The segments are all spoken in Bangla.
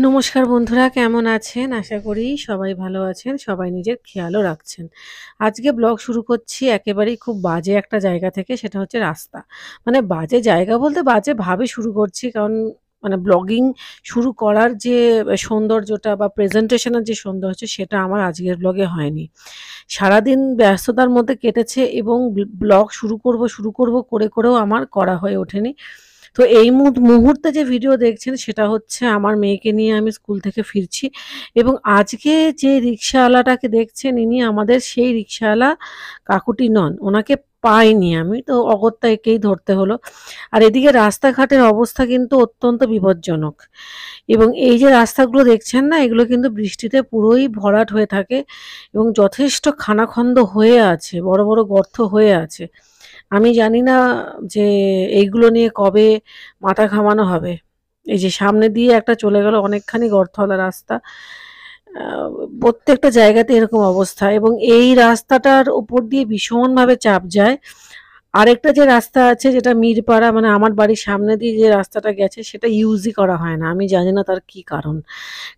নমস্কার বন্ধুরা, কেমন আছেন? আশা করি সবাই ভালো আছেন, সবাই নিজের খেয়ালও রাখছেন। আজকে ব্লগ শুরু করছি একেবারেই খুব বাজে একটা জায়গা থেকে, সেটা হচ্ছে রাস্তা। মানে বাজে জায়গা বলতে বাজেভাবে শুরু করছি, কারণ মানে ব্লগিং শুরু করার যে সৌন্দর্যটা বা প্রেজেন্টেশন এর যে সৌন্দর্য সেটা আমার আজকের ব্লগে হয়নি। সারাদিন ব্যস্ততার মধ্যে কেটেছে এবং ব্লগ শুরু করব করেও আমার করা হয়ে ওঠেনি। তো এই মুহূর্তে যে ভিডিও দেখছেন সেটা হচ্ছে আমার মেয়েকে নিয়ে আমি স্কুল থেকে ফিরছি এবং আজকে যে রিক্শাওয়ালাটাকে দেখছেন ইনি আমাদের সেই রিক্শাওয়ালা কাকুটি নন। ওনাকে পাইনি আমি, তো অগত্যা একেই ধরতে হলো। আর এদিকে রাস্তাঘাটের অবস্থা কিন্তু অত্যন্ত বিপজ্জনক এবং এই যে রাস্তাগুলো দেখছেন না, এগুলো কিন্তু বৃষ্টিতে পুরোই ভরাট হয়ে থাকে এবং যথেষ্ট খানাখন্দ হয়ে আছে, বড় বড় গর্ত হয়ে আছে। আমি জানি না যে এইগুলো নিয়ে কবে মাথা ঘামানো হবে। এই যে সামনে দিয়ে একটা চলে গেল অনেকখানি গর্তওয়ালা রাস্তা। আ প্রত্যেকটা জায়গাতে এরকম অবস্থা এবং এই রাস্তাটার উপর দিয়ে ভীষণভাবে চাপ যায়। আরেকটা যে রাস্তা আছে যেটা মিরপাড়া, মানে আমার বাড়ির সামনে দিয়ে যে রাস্তাটা গেছে সেটা ইউজই করা হয় না। আমি জানি না তার কি কারণ।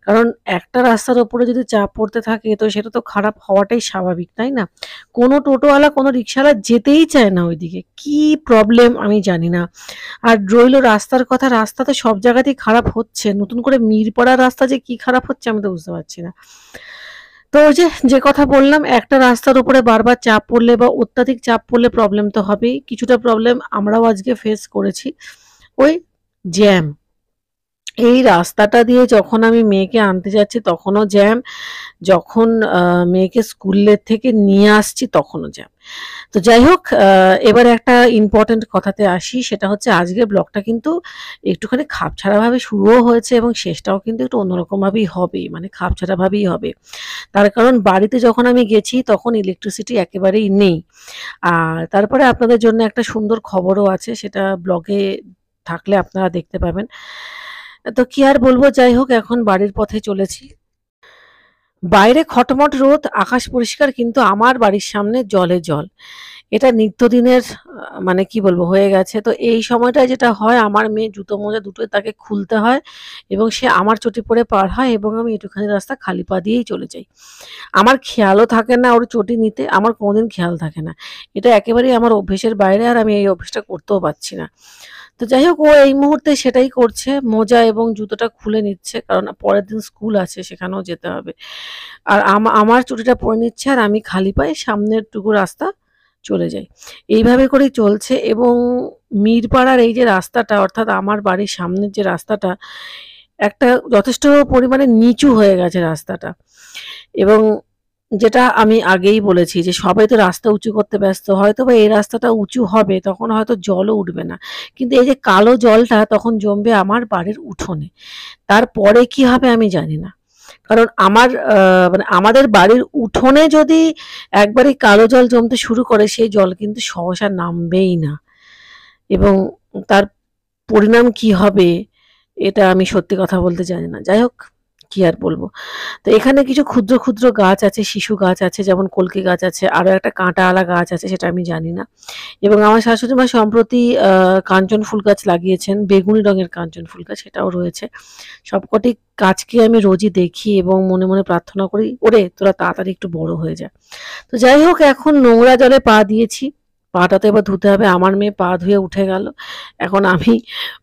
কারণ একটা রাস্তার উপরে যদি চাপ পড়তে থাকে তো সেটা তো খারাপ হওয়াটাই স্বাভাবিক, তাই না? কোনো টোটোওয়ালা, কোনো রিক্শাওয়ালা যেতেই চায় না ওইদিকে। কি প্রবলেম আমি জানি না। আর রইল রাস্তার কথা, রাস্তা তো সব জায়গাতেই খারাপ হচ্ছে। নতুন করে মিরপাড়ার রাস্তা যে কি খারাপ হচ্ছে আমি তো বুঝতে পারছি না। তো ওই যে কথা বললাম, একটা রাস্তার উপরে বারবার চাপ পড়লে বা অত্যাধিক চাপ পড়লে প্রবলেম তো হবেই। কিছুটা প্রবলেম আমরাও আজকে ফেস করেছি। ওই জ্যাম। এই রাস্তাটা দিয়ে যখন আমি মেয়েকে আনতে যাচ্ছি তখনও জ্যাম। যখন মেয়েকে স্কুলের থেকে নিয়ে আসছি তখনও জ্যাম। তো যাই হোক, এবারে একটা ইম্পোর্টেন্ট কথাতে আসি, সেটা হচ্ছে আজকের ব্লগটা কিন্তু একটুখানি খাপছাড়াভাবে শুরুও হয়েছে এবং শেষটাও কিন্তু একটু অন্যরকমভাবেই হবে, মানে খাপছাড়াভাবেই হবে। তার কারণ বাড়িতে যখন আমি গেছি তখন ইলেকট্রিসিটি একেবারেই নেই। আর তারপরে আপনাদের জন্য একটা সুন্দর খবরও আছে, সেটা ব্লগে থাকলে আপনারা দেখতে পাবেন। তো কি আর বলবো, যাই হোক এখন বাড়ির পথে চলেছি। বাইরে খটমট রোদ, আকাশ পরিষ্কার, কিন্তু আমার বাড়ির সামনে জলে জল। এটা নিত্যদিনের মানে কি বলবো হয়ে গেছে। তো এই সময়টায় যেটা হয়, আমার মেয়ে জুতো মোজা দুটোই তাকে খুলতে হয় এবং সে আমার চটি পরে পার হয় এবং আমি একটুখানি রাস্তা খালি পা দিয়েই চলে যাই। আমার খেয়ালও থাকে না ওর চটি নিতে, আমার কোনোদিন খেয়াল থাকে না। এটা একেবারেই আমার অভ্যেসের বাইরে আর আমি এই অভ্যেসটা করতেও পারছি না। তো যাই হোক ও এই মুহূর্তে সেটাই করছে, মোজা এবং জুতোটা খুলে নিচ্ছে, কারণ পরের দিন স্কুল আছে, সেখানেও যেতে হবে। আর আমার চটিটা পরে নিচ্ছে আর আমি খালি পায়ে সামনের টুকু রাস্তা চলে যাই। এইভাবে করেই চলছে এবং মিরপাড়ার এই যে রাস্তাটা, অর্থাৎ আমার বাড়ির সামনের যে রাস্তাটা, একটা যথেষ্ট পরিমাণে নিচু হয়ে গেছে রাস্তাটা এবং যেটা আমি আগেই বলেছি যে সবাই তো রাস্তা উঁচু করতে ব্যস্ত। হয়তোবা এই রাস্তাটা উঁচু হবে, তখন হয়তো জলও উঠবে না। কিন্তু এই যে কালো জলটা তখন জমবে আমার বাড়ির উঠোনে। তারপরে কি হবে আমি জানি না। কারণ আমার মানে আমাদের বাড়ির উঠোনে যদি একবারেই কালো জল জমতে শুরু করে, সেই জল কিন্তু সহসা নামবেই না এবং তার পরিণাম কি হবে এটা আমি সত্যি কথা বলতে জানি না। যাই হোক, কি আর বলবো। তো এখানে কিছু ক্ষুদ্র ক্ষুদ্র গাছ আছে, শিশু গাছ আছে, যেমন কলকে গাছ আছে, আরও একটা কাঁটাওয়ালা গাছ আছে সেটা আমি জানি না। এবং আমার শাশুড়ি মা সম্প্রতি কাঞ্চন ফুল গাছ লাগিয়েছেন, বেগুনি রঙের কাঞ্চন ফুল গাছ, সেটাও রয়েছে। সবকটি গাছকে আমি রোজই দেখি এবং মনে মনে প্রার্থনা করি, ওরে তোরা তাড়াতাড়ি একটু বড় হয়ে যা। তো যাই হোক, এখন নোংরা জলে পা দিয়েছি, পাটা তো এবার ধুতে হবে। আমার মেয়ে পা ধুয়ে উঠে গেল, এখন আমি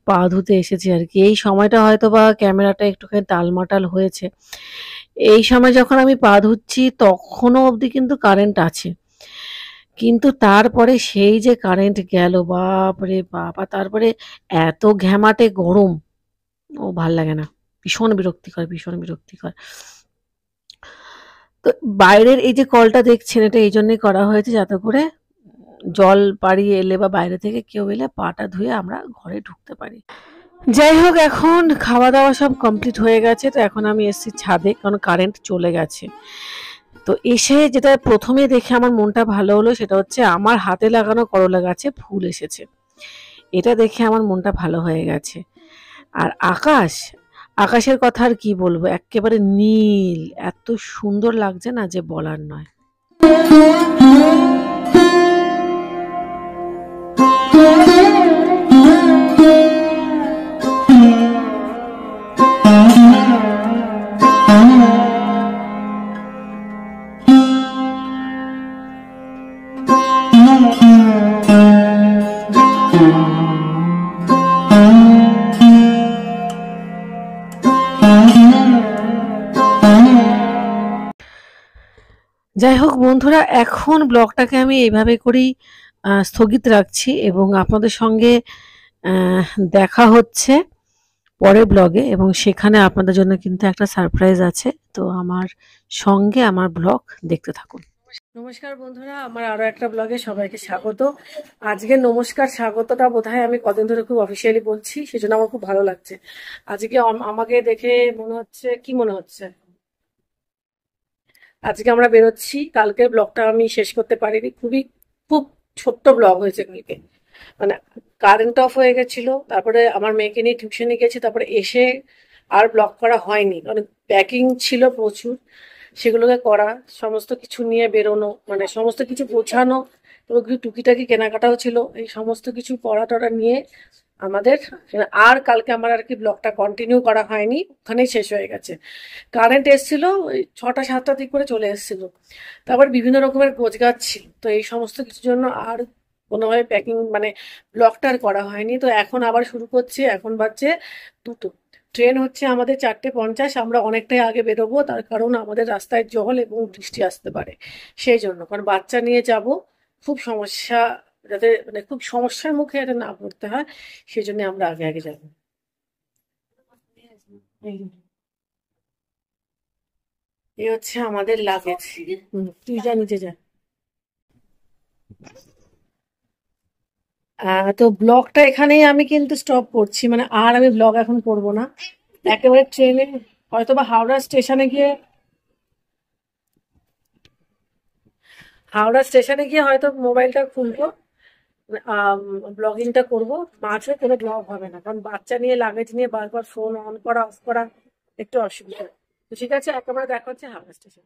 পা ধুতে এসেছি আর কি। এই সময়টা হয়তো বা ক্যামেরাটা একটুখানি টালমাটাল হয়েছে। এই সময় যখন আমি পা ধুচ্ছি তখনও অবধি কিন্তু কারেন্ট আছে, কিন্তু তারপরে সেই যে কারেন্ট গেল, বাপরে বাপ! আর তারপরে এত ঘ্যামাটে গরম, ও ভাল লাগে না। ভীষণ বিরক্তিকর, ভীষণ বিরক্তিকর। তো বাইরের এই যে কলটা দেখছেন, এটা এই জন্যই করা হয়েছে যাতে করে জল পাড়িয়ে এলে বা বাইরে থেকে কেউ এলে পাটা ধুয়ে আমরা ঘরে ঢুকতে পারি। যাই হোক, এখন খাওয়া দাওয়া সব কমপ্লিট হয়ে গেছে, তো এখন আমি এসেছি ছাদে, কারণ কারেন্ট চলে গেছে। তো এসে যেটা প্রথমে দেখে আমার মনটা ভালো হলো সেটা হচ্ছে আমার হাতে লাগানো করলা গাছে ফুল এসেছে। এটা দেখে আমার মনটা ভালো হয়ে গেছে। আর আকাশ, আকাশের কথা আর কি বলবো, একেবারে নীল, এত সুন্দর লাগছে না যে বলার নয়। যাই হোক বন্ধুরা, এখন ব্লগটাকে আমি এইভাবে করেই স্থগিত রাখছি এবং আপনাদের সঙ্গে আহ, দেখা হচ্ছে পরের ব্লগে, এবং সেখানে আপনাদের জন্য কিন্তু একটা সারপ্রাইজ আছে। তো আমার সঙ্গে আমার ব্লগ দেখতে থাকুন। নমস্কার বন্ধুরা, আমার আরো একটা ব্লগে সবাইকে স্বাগত। আজকে নমস্কার স্বাগতটা বোধহয় আমি কদিন ধরে খুব অফিসিয়ালি বলছি, সেজন্য আমার খুব ভালো লাগছে। আজকে আমাকে দেখে মনে হচ্ছে, কি মনে হচ্ছে, আজকে আমরা বেরোচ্ছি। কালকের ব্লগটা আমি শেষ করতে পারিনি, খুব ছোট্ট ব্লগ হয়েছে কালকে। মানে কারেন্ট অফ হয়ে গেছিল, তারপরে আমার মেয়েকে নিয়ে টিউশনে গেছি, তারপরে এসে আর ব্লগ করা হয়নি, কারণ প্যাকিং ছিল প্রচুর, সেগুলোকে করা, সমস্ত কিছু নিয়ে বেরোনো, মানে সমস্ত কিছু গোছানো, এবং কিছু টুকিটাকি কেনাকাটাও ছিল, এই সমস্ত কিছু করা টরা নিয়ে আমাদের আর কালকে আমার আর কি ব্লগটা কন্টিনিউ করা হয়নি, ওখানেই শেষ হয়ে গেছে। কারেন্ট এসেছিল ওই 6টা 7টার দিক করে চলে এসেছিল, তারপর বিভিন্ন রকমের গোছগাছ ছিল, তো এই সমস্ত কিছুর জন্য আর কোনোভাবে প্যাকিং মানে ব্লগটা আর করা হয়নি। তো এখন আবার শুরু করছি, এখন বাজছে 2টো, ট্রেন হচ্ছে আমাদের 4:50। আমরা অনেকটাই আগে বেরোবো, তার কারণ আমাদের রাস্তায় জল এবং বৃষ্টি আসতে পারে, সেই জন্য, কারণ বাচ্চা নিয়ে যাব, খুব সমস্যা, যাতে মানে খুব সমস্যার মুখে যাতে না পড়তে হয়, সেই জন্য আমরা আগে আগে যাবো। এই এই হচ্ছে আমাদের লাগেজ। তুই যা, নিচে যা। তো ব্লগটা এখানেই আমি কিন্তু স্টপ করছি, মানে আর আমি ব্লগ এখন করব না, একেবারে ট্রেনে হয়তো বা হাওড়া স্টেশনে গিয়ে, হয়তো মোবাইলটা খুলবো, ব্লগিংটা করবো, মাঝে কোনো ব্লগ হবে না, কারণ বাচ্চা নিয়ে লাগেজ নিয়ে বারবার ফোন অন করা অফ করা একটু অসুবিধা। তো ঠিক আছে, একেবারে দেখা হচ্ছে হাওড়া স্টেশন।